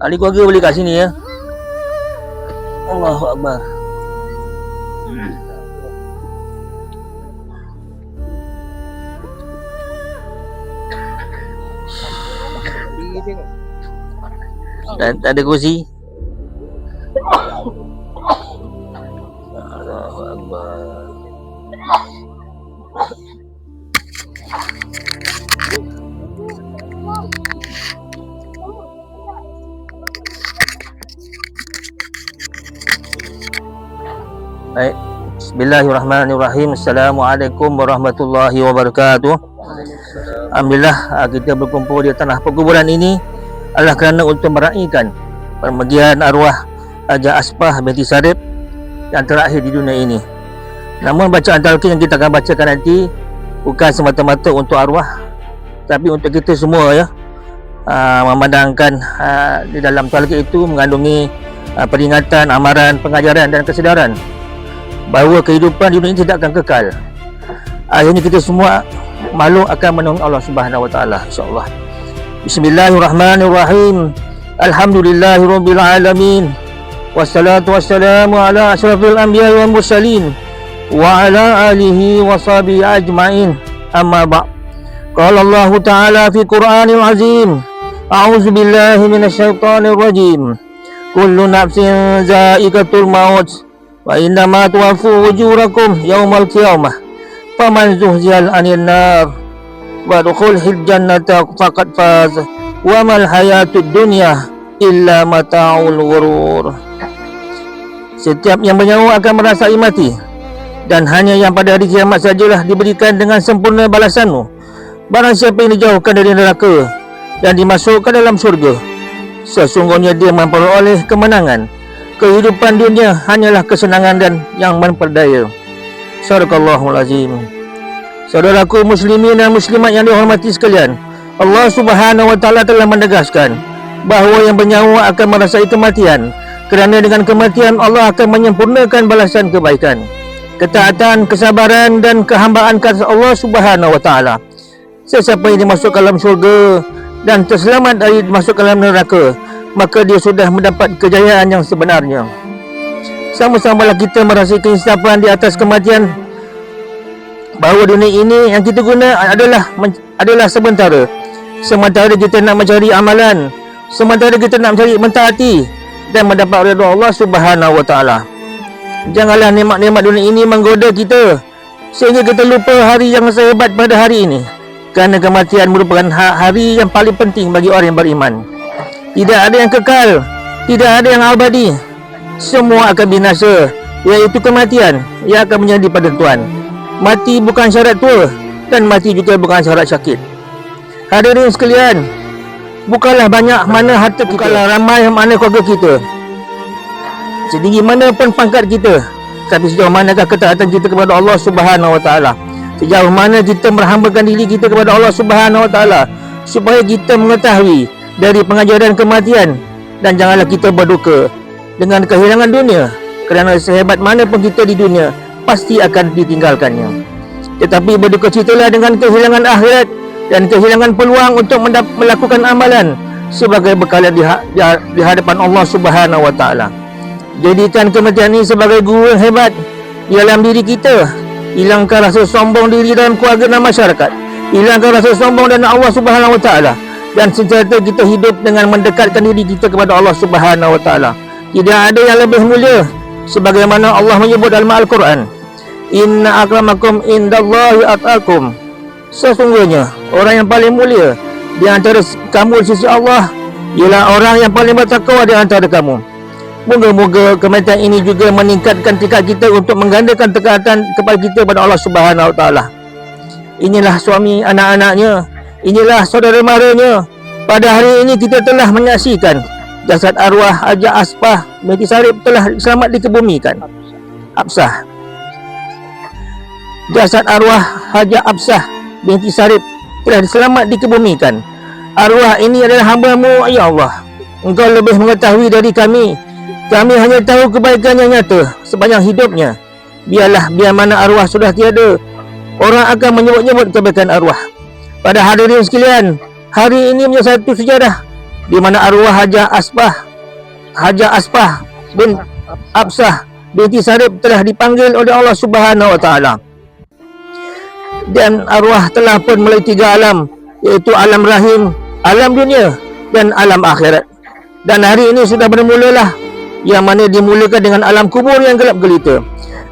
Ahli keluarga boleh kat sini ya. Allahu Akbar. Dan tak ada kursi. Allahu Akbar. Baik. Bismillahirrahmanirrahim. Assalamualaikum warahmatullahi wabarakatuh. Alhamdulillah, kita berkumpul di tanah perkuburan ini adalah kerana untuk meraihkan permergian arwah Haja Aspah binti Sarip yang terakhir di dunia ini. Namun bacaan talqin yang kita akan bacakan nanti bukan semata-mata untuk arwah, tapi untuk kita semua ya. Memandangkan di dalam talqin itu mengandungi peringatan, amaran, pengajaran dan kesedaran bahawa kehidupan di dunia ini tidak akan kekal. Akhirnya kita semua makhluk akan menemui Allah Subhanahu wa taala, insya-Allah. Bismillahirrahmanirrahim. Alhamdulillahirabbil alamin. Wassalatu wassalamu ala asyrafil anbiya'i wal mursalin wa ala alihi wa sahbihi ajmain. Amma ba'd. Qala Allah Ta'ala fi Qur'anil Azim. A'udzu billahi minasyaitonir rajim. Kullu nafsin za'iqatul maut. Wa innama tuwaffu ujurakum yaumal qiyamah faman zuhzihal 'anil nar wa dukhulil jannata faqad faz wa mal hayatud dunya illa mata'ul ghurur. Setiap yang bernyawa akan merasai mati, dan hanya yang pada hari kiamat sajalah diberikan dengan sempurna balasanmu. Barang siapa yang dijauhkan dari neraka dan dimasukkan dalam syurga, sesungguhnya dia memperoleh kemenangan. Kehidupan dunia hanyalah kesenangan dan yang memperdaya. Sadaqallahul azim. Saudaraku muslimin dan muslimat yang dihormati sekalian, Allah Subhanahu wa taala telah menegaskan bahawa yang bernyawa akan merasai kematian, kerana dengan kematian Allah akan menyempurnakan balasan kebaikan, ketaatan, kesabaran dan kehambaan kepada Allah Subhanahu wa taala. Sesiapa yang dimasuk dalam syurga dan terselamat dari masuk dalam neraka, maka dia sudah mendapat kejayaan yang sebenarnya. Sama-samalah kita merasai keinsapan di atas kematian, bahawa dunia ini yang kita guna adalah sementara. Sementara kita nak mencari amalan, sementara kita nak mencari mentaati dan mendapat redha Allah Subhanahu wa taala. Janganlah nikmat-nikmat dunia ini menggoda kita sehingga kita lupa hari yang sehebat pada hari ini, kerana kematian merupakan hari yang paling penting bagi orang yang beriman. Tidak ada yang kekal, tidak ada yang abadi. Semua akan binasa, iaitu kematian yang akan menjadi penentuan. Mati bukan syarat tua, dan mati juga bukan syarat sakit. Hadirin sekalian, bukanlah banyak mana harta kita, bukanlah ramai mana keluarga kita, setinggi mana pun pangkat kita, tapi sejauh manakah ketaatan kita kepada Allah Subhanahu wa taala? Sejauh mana kita merhambakan diri kita kepada Allah Subhanahu wa taala, supaya kita mengetahui dari pengajaran kematian, dan janganlah kita berduka dengan kehilangan dunia, kerana sehebat mana pun kita di dunia pasti akan ditinggalkannya. Tetapi berduka citalah dengan kehilangan akhirat dan kehilangan peluang untuk melakukan amalan sebagai bekal di hadapan Allah Subhanahu wa taala. Jadikan kematian ini sebagai guru yang hebat di dalam diri kita. Hilangkan rasa sombong diri dalam keluarga dan masyarakat. Hilangkan rasa sombong dan Allah Subhanahu wa taala, dan sentiasa kita hidup dengan mendekatkan diri kita kepada Allah Subhanahu wa taala. Tidak ada yang lebih mulia sebagaimana Allah menyebut dalam Al-Quran, inna akramakum indallahi atqakum. Sesungguhnya orang yang paling mulia di antara kamu di sisi Allah ialah orang yang paling bertakwa di antara kamu. Moga-moga kematian ini juga meningkatkan tekad kita untuk menggandakan tekatan kepada kita kepada Allah Subhanahu wa taala. Inilah suami anak-anaknya, inilah saudara maranya. Pada hari ini kita telah menyaksikan jasad arwah Haja Aspah binti Sarip telah selamat dikebumikan. Absah. Jasad arwah Haja Absah binti Sarip telah selamat dikebumikan. Arwah ini adalah hamba-Mu, ya Allah. Engkau lebih mengetahui dari kami. Kami hanya tahu kebaikan yang nyata sepanjang hidupnya. Biar mana arwah sudah tiada, orang akan menyebut-nyebut kebaikan arwah. Pada hadirin sekalian, hari ini menjadi satu sejarah di mana arwah Hajah Asfah bin Absah binti Sarib telah dipanggil oleh Allah Subhanahu wa taala. Dan arwah telah pun melalui 3 alam, iaitu alam rahim, alam dunia dan alam akhirat. Dan hari ini sudah bermulalah, yang mana dimulakan dengan alam kubur yang gelap gelita.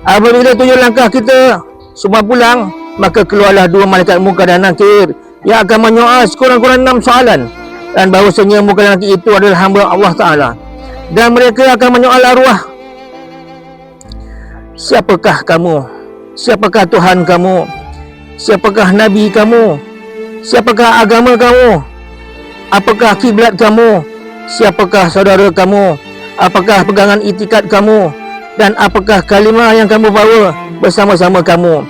Apabila 7 langkah kita semua pulang, maka keluarlah 2 malaikat Munkar dan Nakir yang akan menyoal sekurang-kurang 6 soalan. Dan bahawasanya Munkar dan Nakir itu adalah hamba Allah Ta'ala, dan mereka akan menyoal arwah, siapakah kamu? Siapakah Tuhan kamu? Siapakah Nabi kamu? Siapakah agama kamu? Apakah kiblat kamu? Siapakah saudara kamu? Apakah pegangan itikad kamu? Dan apakah kalimah yang kamu bawa bersama-sama kamu?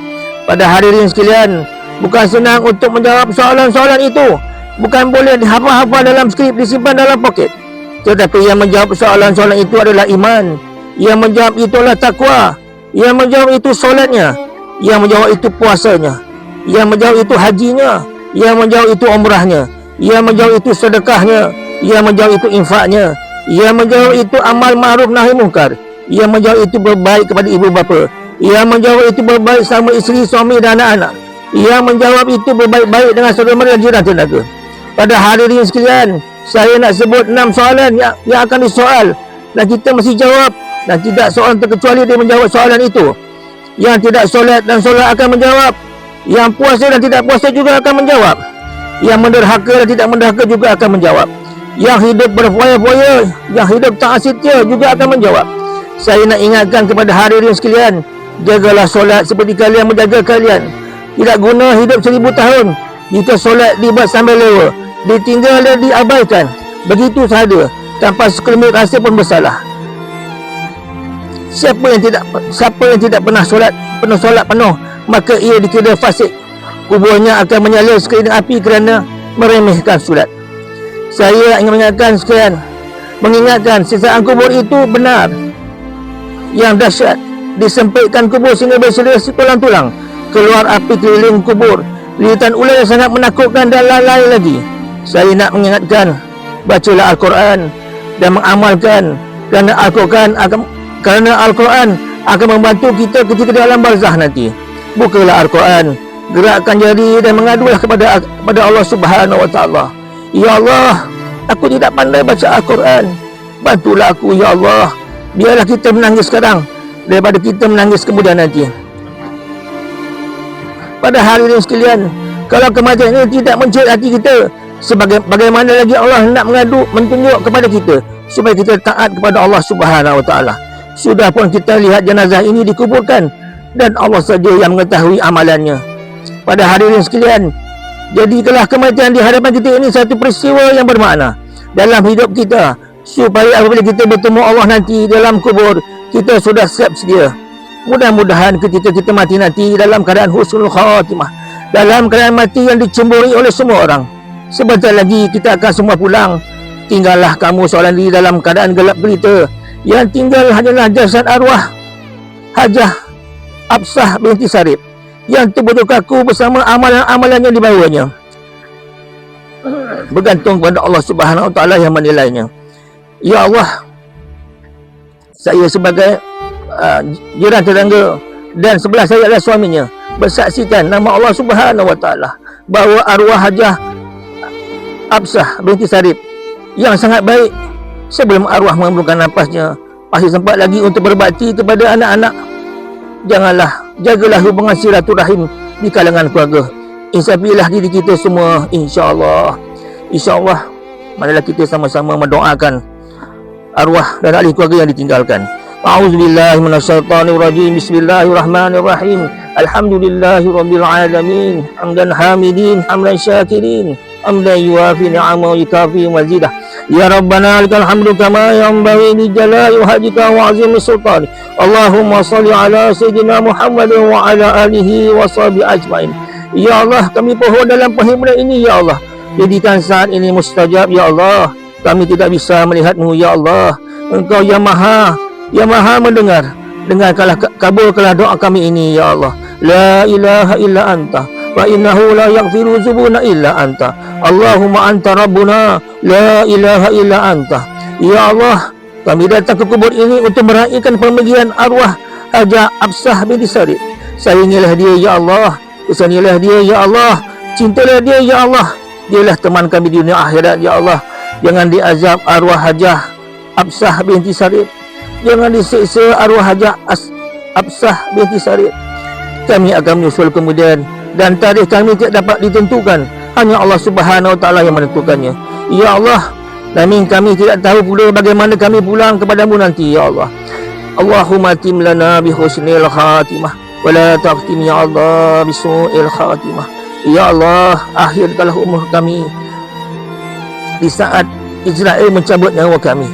Pada hadirin sekalian, bukan senang untuk menjawab soalan-soalan itu. Bukan boleh dihafal-hafal dalam skrip, disimpan dalam poket. Tetapi yang menjawab soalan-soalan itu adalah iman. Yang menjawab itu adalah takwa. Yang menjawab itu solatnya. Yang menjawab itu puasanya. Yang menjawab itu hajinya. Yang menjawab itu umrahnya. Yang menjawab itu sedekahnya. Yang menjawab itu infaknya. Yang menjawab itu amal ma'ruf nahi munkar. Yang menjawab itu berbaik kepada ibu bapa. Yang menjawab itu berbaik sama isteri, suami dan anak-anak. Yang menjawab itu berbaik-baik dengan saudara mara dan jiran tetangga. Pada hadirin sekalian, saya nak sebut 6 soalan yang akan disoal, dan kita mesti jawab. Dan tidak seorang terkecuali dia menjawab soalan itu. Yang tidak solat dan solat akan menjawab. Yang puasa dan tidak puasa juga akan menjawab. Yang menderhaka dan tidak menderhaka juga akan menjawab. Yang hidup berfoya-foya, yang hidup tak setia juga akan menjawab. Saya nak ingatkan kepada hadirin sekalian, jagalah solat seperti kalian menjaga kalian. Tidak guna hidup 1000 tahun jika solat dibuat sambil lewa, ditinggal dan diabaikan begitu sahaja tanpa sekelumit rasa pun bersalah. Siapa yang tidak pernah solat penuh, maka ia dikira fasik. Kuburnya akan menyala sekeliling api kerana meremehkan solat. Saya ingin mengingatkan sisaan kubur itu benar, yang dahsyat. Disempitkan kubur sehingga berselesi tulang-tulang, keluar api keliling kubur, lilitan ular yang sangat menakutkan dan lain-lain lagi. Saya nak mengingatkan, bacalah Al-Quran dan mengamalkan, kerana Al-Quran akan membantu kita ketika dalam barzah nanti. Bukalah Al-Quran, gerakkan jari dan mengadulah kepada Allah Subhanahu wa taala. Ya Allah, aku tidak pandai baca Al-Quran, bantulah aku ya Allah. Biarlah kita menangis sekarang daripada kita menangis kemudian nanti. Pada hari ini sekalian, kalau kematian ini tidak mencuri hati kita, bagaimana lagi Allah hendak menunjuk kepada kita supaya kita taat kepada Allah Subhanahu wa taala. Sudah pun kita lihat jenazah ini dikuburkan, dan Allah saja yang mengetahui amalannya. Pada hari ini sekalian, jadikanlah kematian di hadapan kita ini satu peristiwa yang bermakna dalam hidup kita, supaya apabila kita bertemu Allah nanti dalam kubur, kita sudah siap sedia. Mudah-mudahan ketika kita mati nanti dalam keadaan husnul khatimah, dalam keadaan mati yang dicemburi oleh semua orang. Sebentar lagi kita akan semua pulang. Tinggallah kamu seorang diri dalam keadaan gelap gelita. Yang tinggal hanyalah jasad arwah Hajah Absah binti Sarib, yang terbentuk kaku bersama amalan-amalan yang dibawanya. Bergantung kepada Allah Subhanahu wa taala yang menilainya. Ya Allah, saya sebagai jiran tetangga dan sebelah saya adalah suaminya, bersaksikan nama Allah Subhanahu wa taala bahawa arwah Hajah Absah binti Sarib yang sangat baik, sebelum arwah menghembuskan napasnya, masih sempat lagi untuk berbakti kepada anak-anak. Jagalah hubungan silaturahim di kalangan keluarga. Insafilah diri kita semua, insya-Allah. InsyaAllah, marilah kita sama-sama mendoakan arwah dan ahli keluarga yang ditinggalkan. A'udzubillahi minasyaitonirrajim. Bismillahirrahmanirrahim. Alhamdulillahirabbil alamin. Hamdan hamidin, hamdan syakirin, hamdan yuwafi ni'amahu wa yukafi mazidah. Ya Rabbana lakal hamdu kama yanbaghi li jalali wajhika wa 'azimi sultani. Allahumma shalli ala sayyidina Muhammadin wa ala alihi wa sahbihi ajmain. Ya Allah, kami pohon dalam perhimpunan ini ya Allah. Jadikan saat ini mustajab ya Allah. Kami tidak bisa melihat-Mu ya Allah. Engkau yang maha mendengar. Dengarkanlah, kabulkanlah doa kami ini ya Allah. La ilaha illa anta فإنه لا يغفر الذنوب إلا أنت اللهم أنت ربنا لا إله إلا أنت. Ya Allah, kami datang ke kubur ini untuk meraihkan pemanggilan arwah Hajah Absah binti Sarid. Sayangilah dia ya Allah, kesanilah dia ya Allah, cintalah dia ya Allah. Dialah teman kami di dunia akhirat ya Allah. Jangan diazab arwah Hajah Absah binti Sarid. Jangan disiksa arwah Hajah Absah binti Sarid. Kami akan menyusul kemudian dan tarikh kami tidak dapat ditentukan. Hanya Allah Subhanahu Wa Taala yang menentukannya. Ya Allah, kami tidak tahu pula bagaimana kami pulang kepadamu nanti ya Allah. Allahumma tim lana bi husnil khatimah wa la taqtim ya Allah bi su'il khatimah. Ya Allah, akhirkanlah umur kami di saat Israel mencabut nyawa kami.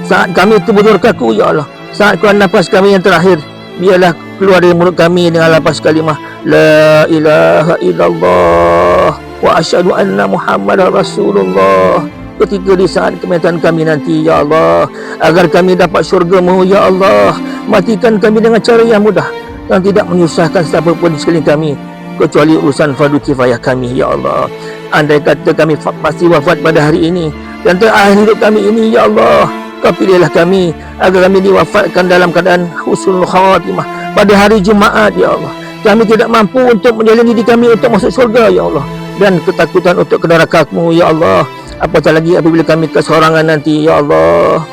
Saat kami terbudur kaku ya Allah. Saat keluar nafas kami yang terakhir, biarlah keluar dari mulut kami dengan lafaz kalimah la ilaha illallah wa asyhadu anna Muhammadar Rasulullah. Ketika di saat kematian kami nanti ya Allah, agar kami dapat syurga-Mu ya Allah, matikan kami dengan cara yang mudah dan tidak menyusahkan siapa pun di sekeliling kami kecuali urusan fardu kifayah kami ya Allah. Andai kata kami pasti wafat pada hari ini dan terakhir hidup kami ini ya Allah, Kau pilihlah kami agar kami diwafatkan dalam keadaan husnul khatimah pada hari Jumaat ya Allah. Kami tidak mampu untuk menjalani diri kami untuk masuk syurga ya Allah, dan ketakutan untuk ke neraka-Mu ya Allah. Apatah lagi apabila kami kesorangan nanti ya Allah.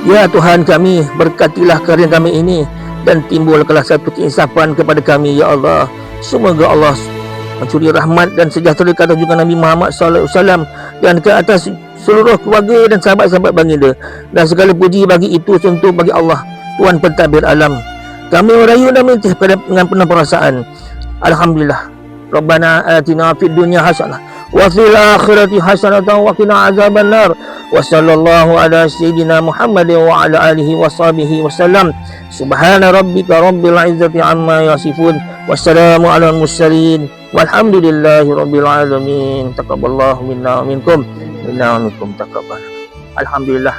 Ya Tuhan kami, berkatilah karya kami ini dan timbulkanlah satu keinsapan kepada kami ya Allah. Semoga Allah mencuri rahmat dan sejahtera ke atas junjungan Nabi Muhammad sallallahu alaihi wasallam dan ke atas seluruh keluarga dan sahabat-sahabat baginda, dan segala puji bagi itu tentu bagi Allah Tuhan pentadbir alam. Kami merayu dan mintih dengan penuh perasaan. Alhamdulillah. Rabbana atina fid dunya hasanah wa fil akhirati hasanatan wa qina azabannar. Wa sallallahu ala sayyidina Muhammad wa ala alihi wa sahbihi wasallam. Subhana rabbika rabbil izzati amma yasifun. Wassalamu ala mursalin. Walhamdulillahi rabbil alamin. Taqabbalallahu minna wa minkum. Minna wa minkum taqabbal. Alhamdulillah,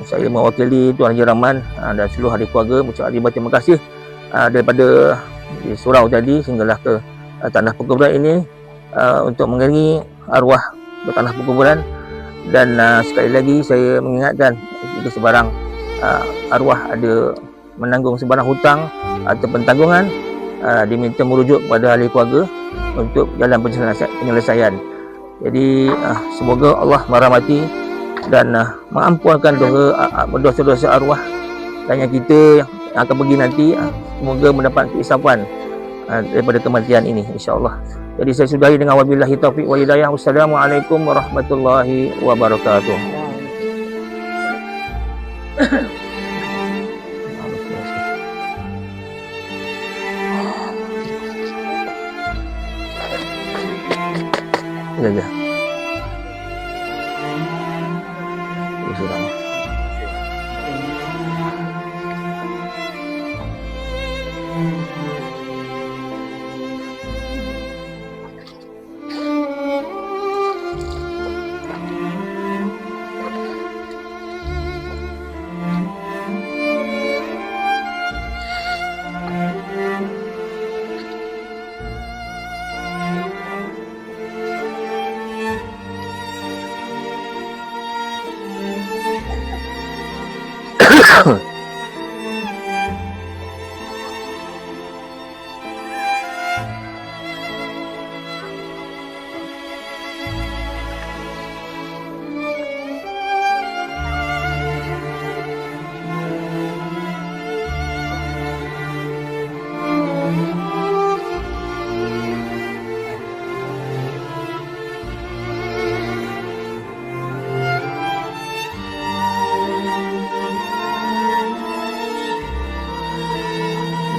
saya mewakili Tuan Haji Rahman dan seluruh ahli keluarga mengucapkan ribuan terima kasih daripada di surau tadi sehinggalah ke tanah perkuburan ini untuk mengiringi arwah ke tanah perkuburan. Dan sekali lagi saya mengingatkan jika sebarang arwah ada menanggung sebarang hutang atau pentanggungan, diminta merujuk kepada ahli keluarga untuk jalan penyelesaian. Jadi semoga Allah merahmati dan mengampunkan dosa-dosa arwah dan yang kita yang akan pergi nanti, semoga mendapat keinsafan daripada kematian ini insya-Allah. Jadi saya sudahi dengan wabillahi taufiq wal hidayah. Wassalamualaikum warahmatullahi wabarakatuh. Ya.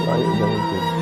Baik, jangan